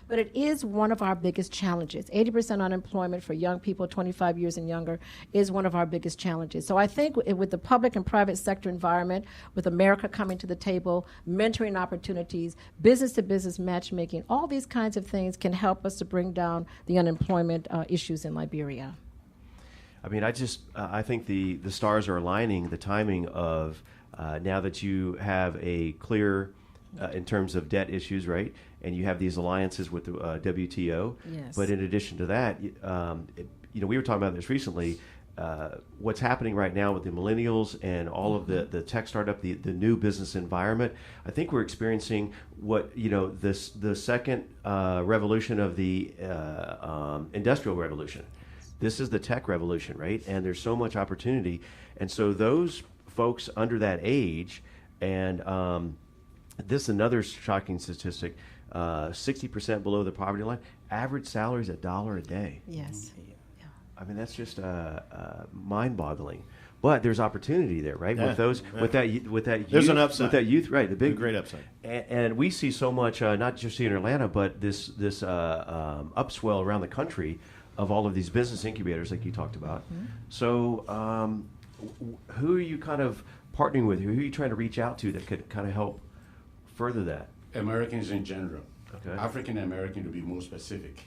But it is one of our biggest challenges. 80% unemployment for young people 25 years and younger is one of our biggest challenges. So I think with the public and private sector environment, with America coming to the table, mentoring opportunities, business-to-business matchmaking, all these kinds of things can help us to bring down the unemployment issues in Liberia. I mean, I think the stars are aligning, the timing of now that you have a clear, in terms of debt issues, right? And you have these alliances with the WTO. Yes. But in addition to that, we were talking about this recently. What's happening right now with the millennials and all of the tech startup, the new business environment, I think we're experiencing the second revolution of the industrial revolution. This is the tech revolution, right? And there's so much opportunity. And so those folks under that age, and this is another shocking statistic, 60% below the poverty line, average salary is $1 a day. Yes. I mean, that's just mind-boggling. But there's opportunity there, right? Yeah. With those, with that youth, There's an upside. with that youth, right? The big, great upside. And we see so much, not just here in Atlanta, but this upswell around the country of all of these business incubators, like you talked about. Mm-hmm. So, who are you kind of partnering with? Who are you trying to reach out to that could kind of help further that? Americans in general. Okay. African American to be more specific.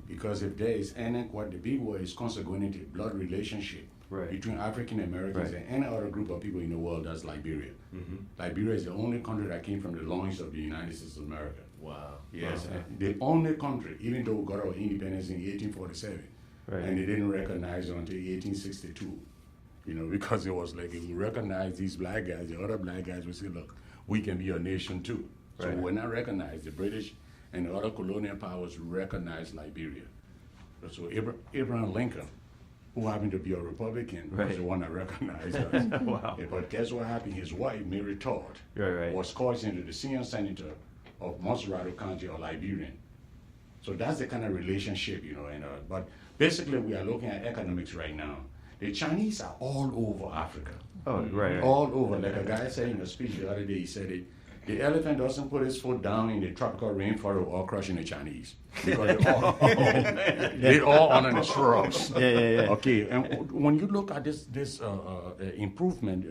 Because if there is any, what the big word is consequently blood relationship between African Americans and any other group of people in the world, that's Liberia. Mm-hmm. Liberia is the only country that came from the loins of the United States of America. Wow. Yes, the only country, even though we got our independence in 1847, and they didn't recognize it until 1862. Because it was like, if we recognize these black guys, the other black guys would say, look, we can be a nation too. So we're not recognized. The British and the other colonial powers recognized Liberia. So Abraham Lincoln, who happened to be a Republican, was the one that recognized us. Wow. But guess what happened? His wife, Mary Todd, was called into the senior senator of Montserrat County or Liberian. So that's the kind of relationship, but basically we are looking at economics right now. The Chinese are all over Africa. Oh, right. All over. Like a guy said in a speech the other day, he said the elephant doesn't put his foot down in the tropical rainforest or crushing the Chinese. Because they're all under the shrubs. Yeah. Okay, and when you look at this improvement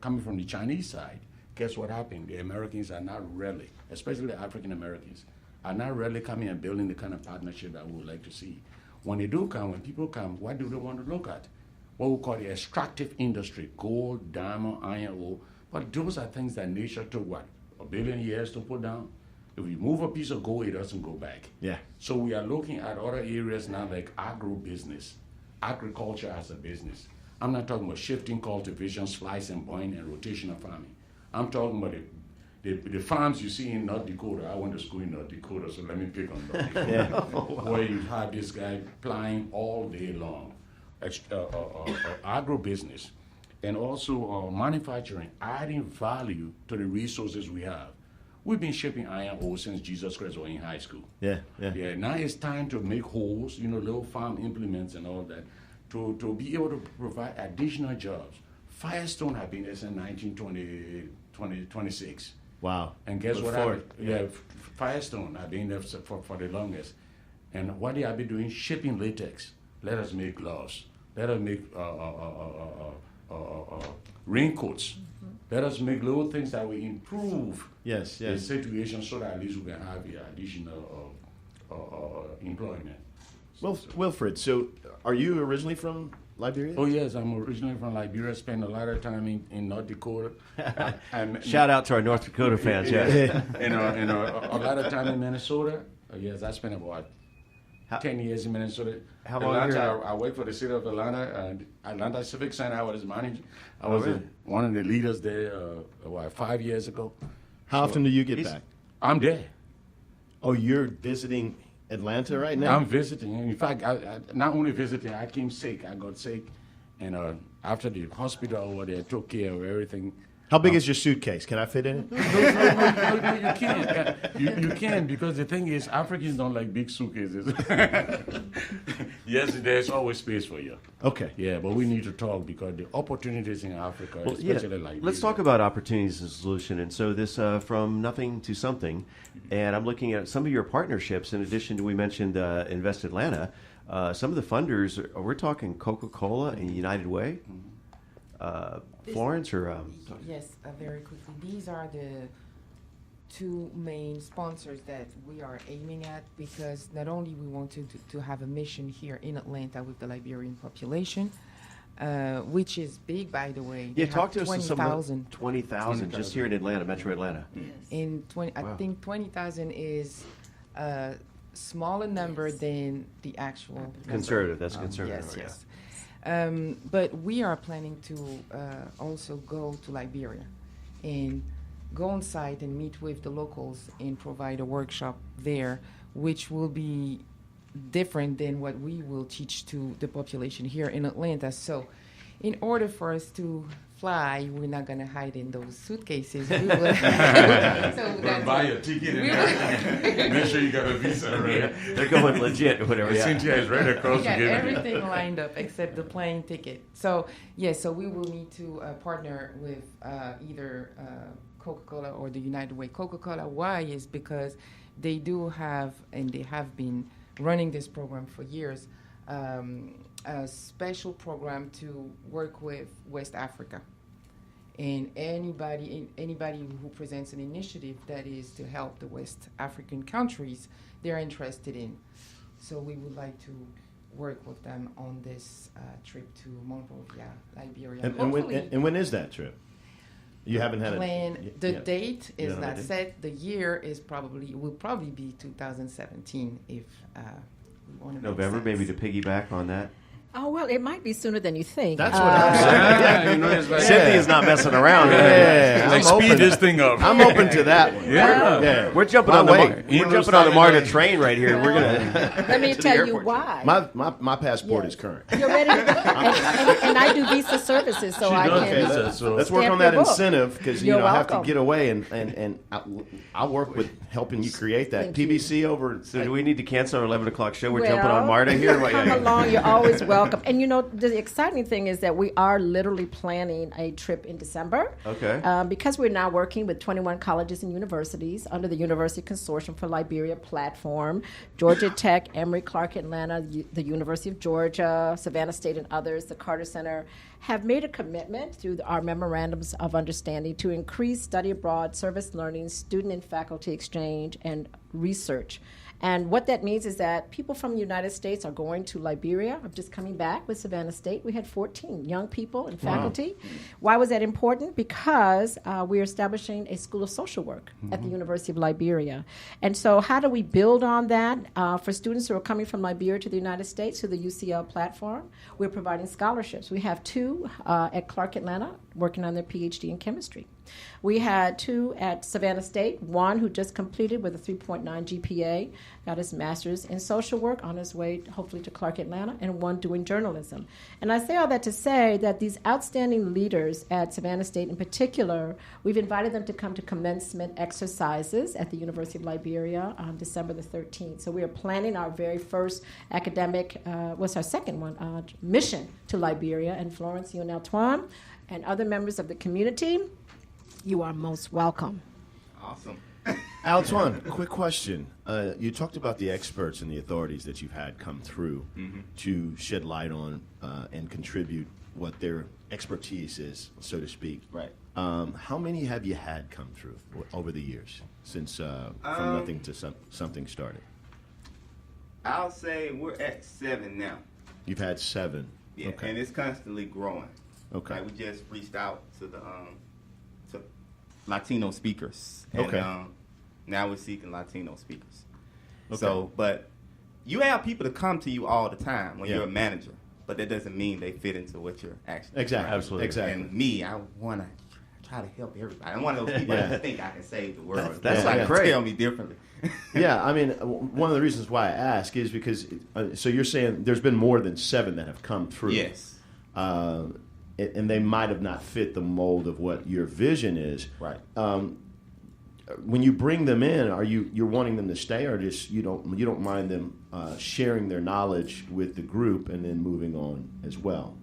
coming from the Chinese side, guess what happened? The Americans are not really, especially the African Americans, are not really coming and building the kind of partnership that we would like to see. When they do come, when people come, what do they want to look at? What we call the extractive industry, gold, diamond, iron ore. But those are things that nature took, 1 billion years to put down? If we move a piece of gold, it doesn't go back. Yeah. So we are looking at other areas now like agro-business, agriculture as a business. I'm not talking about shifting cultivation, slice and bind, and rotational farming. I'm talking about the farms you see in North Dakota. I went to school in North Dakota, so let me pick on North Dakota. Where you have this guy plowing all day long. Agro-business, and also manufacturing, adding value to the resources we have. We've been shipping iron ore since Jesus Christ was in high school. Yeah. Now it's time to make holes, little farm implements and all that, to be able to provide additional jobs. Firestone have been there since 1926. Wow. And guess what happened? Firestone have been there for the longest. And what they have been doing, shipping latex. Let us make gloves. Let us make raincoats. Mm-hmm. Let us make little things that will improve the situation so that at least we can have additional employment. Wilfred, so are you originally from Liberia? Oh, yes, I'm originally from Liberia. Spent a lot of time in North Dakota. Shout out to our North Dakota fans, and a lot of time in Minnesota. Yes, I spent about 10 years in Minnesota. How long Atlanta, I worked for the city of Atlanta, Atlanta Civic Center. I was manager. I was one of the leaders there 5 years ago. How often do you get back? I'm there. Oh, you're visiting Atlanta right now? I'm visiting. In fact, I not only visiting, I came sick. I got sick. And after the hospital over there took care of everything, How big is your suitcase? Can I fit in it? No, you can't. You can, because the thing is, Africans don't like big suitcases. Yes, there's always space for you. Okay. Yeah, but we need to talk because the opportunities in Africa, especially like let's talk about opportunities and solution. And so this from nothing to something, and I'm looking at some of your partnerships. In addition to, we mentioned Invest Atlanta, some of the funders, we're talking Coca-Cola and United Way. Florence or yes, very quickly. These are the two main sponsors that we are aiming at, because not only we want to have a mission here in Atlanta with the Liberian population, which is big, by the way. Yeah, talk to us. 20,000. 20,000 just here in Atlanta, Metro Atlanta. Yes. In 20, wow. I think 20,000 is a smaller number than the actual conservative. That's conservative. Yes, yes. But we are planning to also go to Liberia and go on site and meet with the locals and provide a workshop there, which will be different than what we will teach to the population here in Atlanta. So in order for us to fly, we're not going to hide in those suitcases. We will buy a ticket and make sure you got a visa ready. They're going legit or whatever. Yeah. Cynthia is right across we got to get everything lined up except the plane ticket. So, yes, so we will need to partner with either Coca-Cola or the United Way. Coca-Cola, why? Is because they do have, and they have been running this program for years, a special program to work with West Africa. And anybody who presents an initiative that is to help the West African countries, they're interested in. So we would like to work with them on this trip to Monrovia, Liberia. And when is that trip? You haven't had the date is not set. The year is will probably be 2017 if we want to. November, maybe to piggyback on that. Oh, well, it might be sooner than you think. That's what I'm saying. It's like, Cynthia's not messing around. Yeah, speed this thing up. I'm open to that one. Yeah. We're jumping on the MARTA train right here. We're gonna. Let me tell you why. My passport is current. You're ready to go. And I do visa services, so I can. Let's work on that incentive, because I have to welcome. get away, and I'll work with helping you create that. TBC over. So do we need to cancel our 11 o'clock show? We're jumping on MARTA here. Come along. You're always welcome. And the exciting thing is that we are literally planning a trip in December. Okay. Because we're now working with 21 colleges and universities under the University Consortium for Liberia platform, Georgia Tech, Emory Clark Atlanta, the University of Georgia, Savanna State, and others, the Carter Center, have made a commitment through our memorandums of understanding to increase study abroad, service learning, student and faculty exchange, and research. And what that means is that people from the United States are going to Liberia. I'm just coming back with Savanna State. We had 14 young people and faculty. Wow. Why was that important? Because we're establishing a School of Social Work at the University of Liberia. And so how do we build on that? For students who are coming from Liberia to the United States, to the UCL platform, we're providing scholarships. We have 2 at Clark Atlanta working on their PhD in chemistry. We had 2 at Savanna State, one who just completed with a 3.9 GPA, got his master's in social work on his way, hopefully, to Clark Atlanta, and one doing journalism. And I say all that to say that these outstanding leaders at Savanna State in particular, we've invited them to come to commencement exercises at the University of Liberia on December the 13th. So we are planning our very first academic, what's our second one, mission to Liberia and Florence, you and Altuawn, and other members of the community. You are most welcome. Awesome. Altuawn, quick question. You talked about the experts and the authorities that you've had come through to shed light on and contribute what their expertise is, so to speak. Right. How many have you had come through over the years since From Nothing to Something started? I'll say we're at 7 now. You've had 7. Yeah, okay. And it's constantly growing. Okay. Like we just reached out to the to Latino speakers. And, okay. Now we're seeking Latino speakers. Okay. So, but you have people to come to you all the time when Yeah. you're a manager, but that doesn't mean they fit into what you're actually Exactly. trying. Absolutely. Exactly. And me, I want to try to help everybody. I'm one of those people that think I can save the world. That's like great. Tell me differently. Yeah, I mean, one of the reasons why I ask is because, so you're saying there's been more than 7 that have come through. Yes. and they might have not fit the mold of what your vision is. Right. When you bring them in, you're wanting them to stay, or just you don't mind them sharing their knowledge with the group and then moving on as well?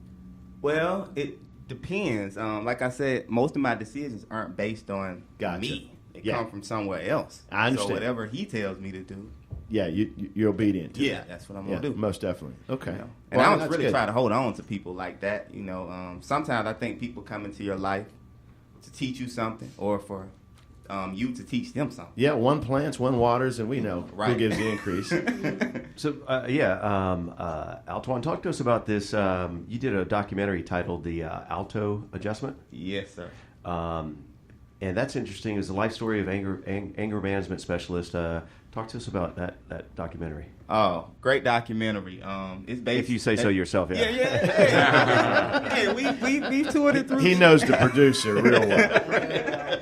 Well, it depends. Like I said, most of my decisions aren't based on me. They come from somewhere else. I understand. So whatever he tells me to do. Yeah, you're obedient to that. That's what I'm going to do. Most definitely. Okay. You know? And I don't really try to hold on to people like that. You know, sometimes I think people come into your life to teach you something or for you to teach them something. Yeah, one plants, one waters, and we know who gives the increase. So, Altuawn, talk to us about this. You did a documentary titled The Alto Adjustment. Yes, sir. And that's interesting. It's the life story of anger management specialist. Talk to us about that documentary. Oh, great documentary. It's based. If you say so yourself, yeah. Yeah. Hey, we toured it through. He knows the producer real well.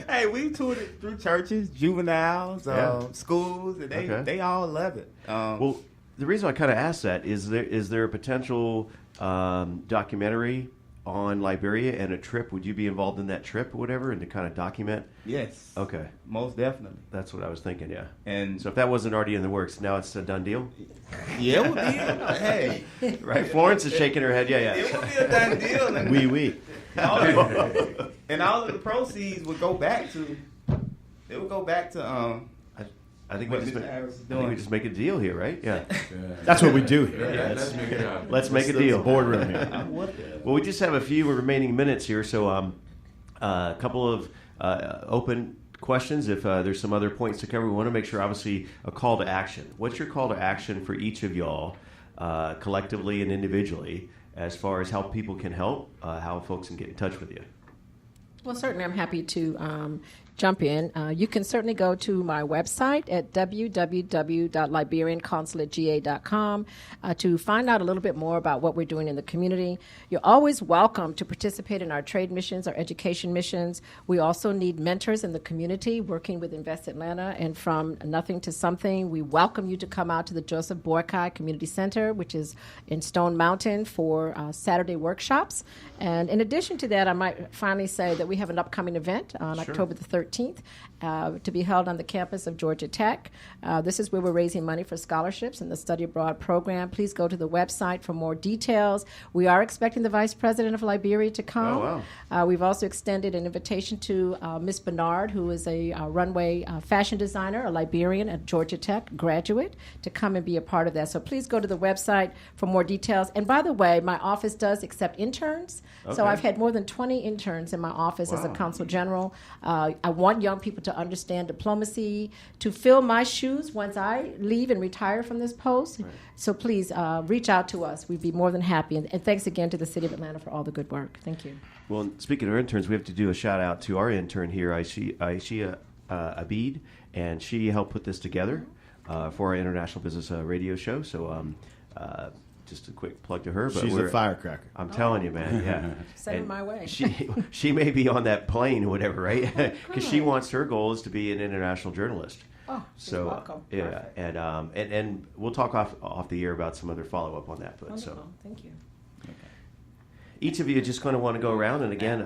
Hey, we toured it through churches, juveniles, schools, and they all love it. Well, the reason I kind of asked that is there a potential documentary on Liberia and a trip? Would you be involved in that trip or whatever, and to kind of document? Yes. Okay. Most definitely. That's what I was thinking. Yeah. And so if that wasn't already in the works, now it's a done deal. Yeah, it would be. Hey. Right. Florence is shaking her head. Yeah. It would be a done deal. And and all of the proceeds would go back to. It would go back to. I think we just make a deal here, right? Yeah. That's what we do here. Yeah, let's make a deal. Boardroom here. Well, we just have a few remaining minutes here, so a couple of open questions. If there's some other points to cover, we want to make sure, obviously, a call to action. What's your call to action for each of y'all, collectively and individually, as far as how people can help, how folks can get in touch with you? Well, certainly I'm happy to jump in. You can certainly go to my website at www.liberianconsulategA.com to find out a little bit more about what we're doing in the community. You're always welcome to participate in our trade missions, our education missions. We also need mentors in the community working with Invest Atlanta and From Nothing to Something. We welcome you to come out to the Joseph Boakai Community Center, which is in Stone Mountain, for Saturday workshops. And in addition to that, I might finally say that we have an upcoming event on October the 13th to be held on the campus of Georgia Tech. This is where we're raising money for scholarships in the Study Abroad program. Please go to the website for more details. We are expecting the Vice President of Liberia to come. Oh, wow. We've also extended an invitation to Miss Bernard, who is a runway fashion designer, a Liberian at Georgia Tech graduate, to come and be a part of that. So please go to the website for more details. And by the way, my office does accept interns. Okay. So I've had more than 20 interns in my office as a consul general. I want young people to understand diplomacy, to fill my shoes once I leave and retire from this post. Right. So please reach out to us. We'd be more than happy. And thanks again to the City of Atlanta for all the good work. Thank you. Well, speaking of interns, we have to do a shout out to our intern here, Aishia Abid, and she helped put this together for our International Business Radio show. So just a quick plug to her. But she's a firecracker. I'm telling you, man. Yeah. Send it my way. She may be on that plane or whatever, right? Because she wants, her goal is to be an international journalist. Oh, so welcome. Yeah, and we'll talk off the air about some other follow up on that. But wonderful. So Thank you. Okay. Each of you just kind of want to go around, and again,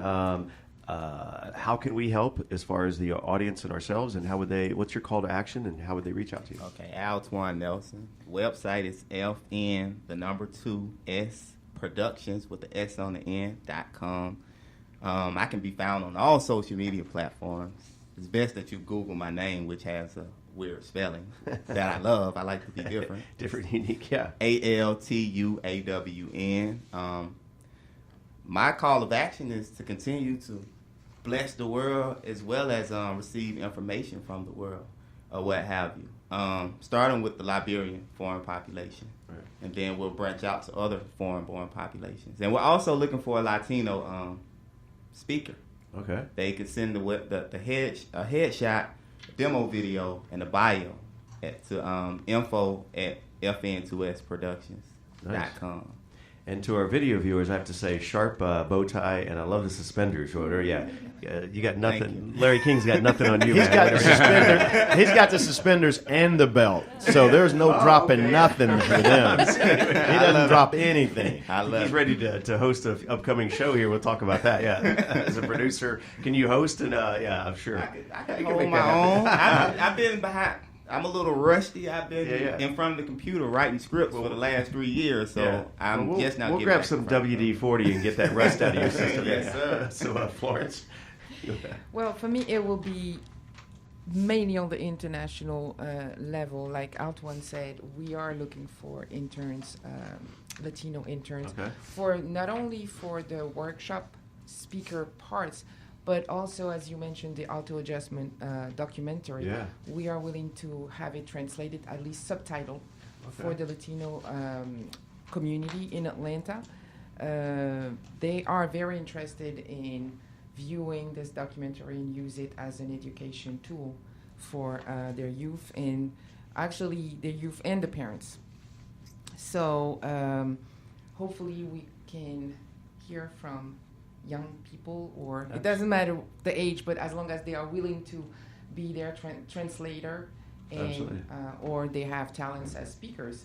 how can we help as far as the audience and ourselves, and what's your call to action, and how would they reach out to you? Okay, Altuawn Nelson. Website is FN2S Productions with the S on the end.com. I can be found on all social media platforms. It's best that you Google my name, which has a weird spelling that I love. I like to be different. Different, unique, yeah. Altuawn. My call of action is to continue to bless the world as well as receive information from the world or what have you. Starting with the Liberian foreign population. Right. And then we'll branch out to other foreign-born populations. And we're also looking for a Latino speaker. Okay. They could send a headshot, demo video, and a bio to info@fn2sproductions.com. And to our video viewers, I have to say, sharp bow tie, and I love the suspenders. Or yeah, you got nothing. Larry King's got nothing on you. He's man. got the suspenders. He's got the suspenders and the belt. So there's no dropping nothing for them. He doesn't drop anything. He's ready to host an upcoming show here. We'll talk about that. Yeah, as a producer, can you host? And yeah, I'm sure I can hold my own. I've been behind. I'm a little rusty. I've been in front of the computer writing scripts for the last 3 years, so I'm just not. We'll getting grab back some in front of it. WD-40 and get that rust out of your system. Yes, sir. So, Florence. Well, for me, it will be mainly on the international level. Like Altuawn said, we are looking for interns, Latino interns, for not only for the workshop speaker parts, but also, as you mentioned, the auto adjustment documentary. Yeah. We are willing to have it translated, at least subtitled, for the Latino community in Atlanta. They are very interested in viewing this documentary and use it as an education tool for their youth, and actually their youth and the parents. So hopefully we can hear from young people, or it doesn't matter the age, but as long as they are willing to be their translator, and or they have talents as speakers.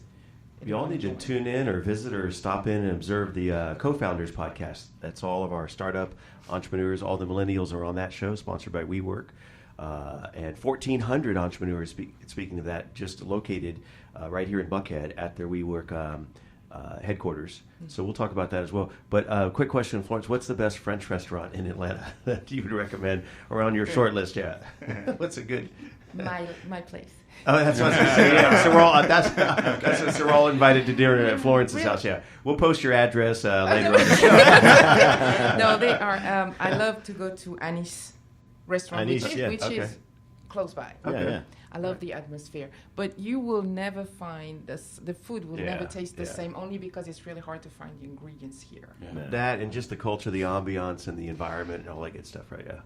You all need to tune in or visit or stop in and observe the Co-Founders podcast. That's all of our startup entrepreneurs. All the millennials are on that show, sponsored by WeWork. And 1,400 entrepreneurs, speaking of that, just located right here in Buckhead at their WeWork headquarters. So we'll talk about that as well. But quick question, Florence, what's the best French restaurant in Atlanta that you would recommend, or on your short list? Yeah. What's a good... My place. Oh, that's what I was going to say. Yeah, so we're all so we're all invited to dinner at Florence's house. Yeah, we'll post your address later on the show. No, they are. I love to go to Anis restaurant, which is close by. Yeah. I love the atmosphere, but you will never find this. The food will never taste the same, only because it's really hard to find the ingredients here. Yeah. That and just the culture, the ambiance, and the environment, and all that good stuff, right? Yeah.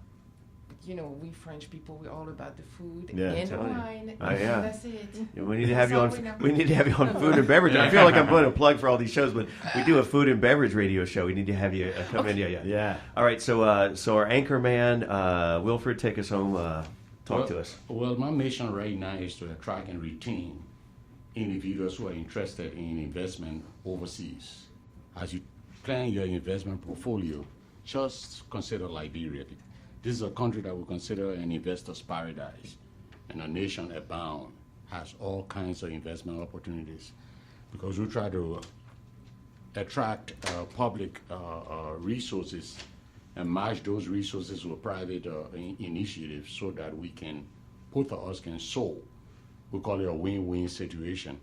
You know, we French people, we're all about the food and the totally. wine. Oh, yeah. That's it. We need to have you on. We need to have you on food and beverage. I feel like I'm putting a plug for all these shows, but we do a food and beverage radio show. We need to have you come in. Yeah. All right. So our anchor man, Wilfred, take us home. Talk to us. Well, my mission right now is to attract and retain individuals who are interested in investment overseas. As you plan your investment portfolio, just consider Liberia. This is a country that we consider an investor's paradise, and a nation abound has all kinds of investment opportunities, because we try to attract public resources and match those resources with private initiatives, so that we can, both of us can sow. We call it a win-win situation.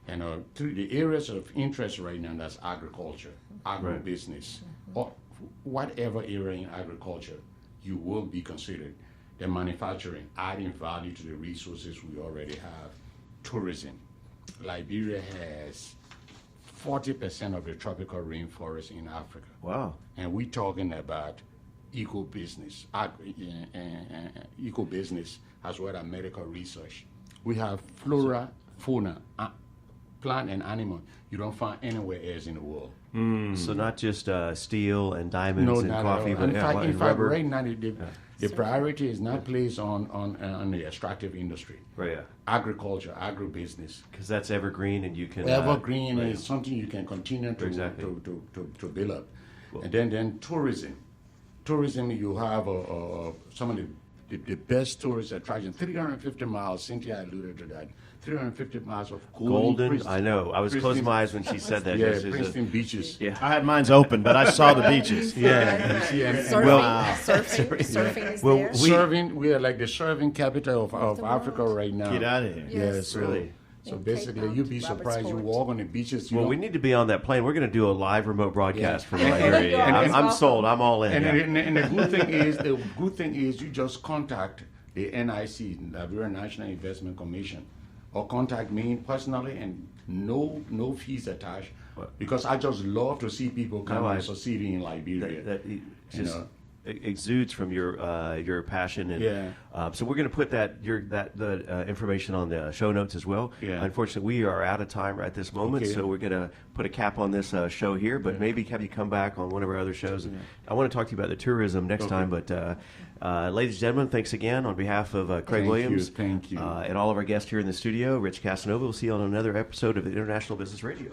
And the areas of interest right now, that's agriculture, agribusiness, or whatever area in agriculture you will be considered. The manufacturing, adding value to the resources we already have. Tourism. Liberia has 40% of the tropical rainforest in Africa. Wow. And we're talking about eco-business, eco-business as well as medical research. We have flora, fauna, plant and animal you don't find anywhere else in the world. So not just steel and diamonds and coffee, but in fact, rubber. Right now the priority is not placed on the extractive industry. Right. Yeah. Agriculture, agribusiness. Because that's evergreen, and you can. Evergreen is something you can continue to build up. Well, and then tourism. Tourism, you have some of the best tourist attractions. 350 miles. Cynthia alluded to that. 350 miles of golden. I know. I was closing my eyes when she said that. Yeah, pristine beaches. Yeah. I had mine's open, but I saw the beaches. Yeah. Surfing is there. Serving, we are like the serving capital of Africa right now. Get out of here. Yes, really. So basically, you'd be surprised. You walk on the beaches. Well, we need to be on that plane. We're going to do a live remote broadcast from Liberia. I'm sold. I'm all in. And the good thing is, you just contact the NIC, the Liberian National Investment Commission, or contact me personally, and no fees attached. Because I just love to see people come and succeeding in Liberia. exudes from your passion. And Yeah. so we're going to put the information on the show notes as well. Yeah. Unfortunately, we are out of time right this moment, Okay. so we're going to put a cap on this show here. But maybe have you come back on one of our other shows. I want to talk to you about the tourism next time. But ladies and gentlemen, thanks again on behalf of Craig Williams. Thank you. And all of our guests here in the studio. Rich Casanova. We'll see you on another episode of International Business Radio.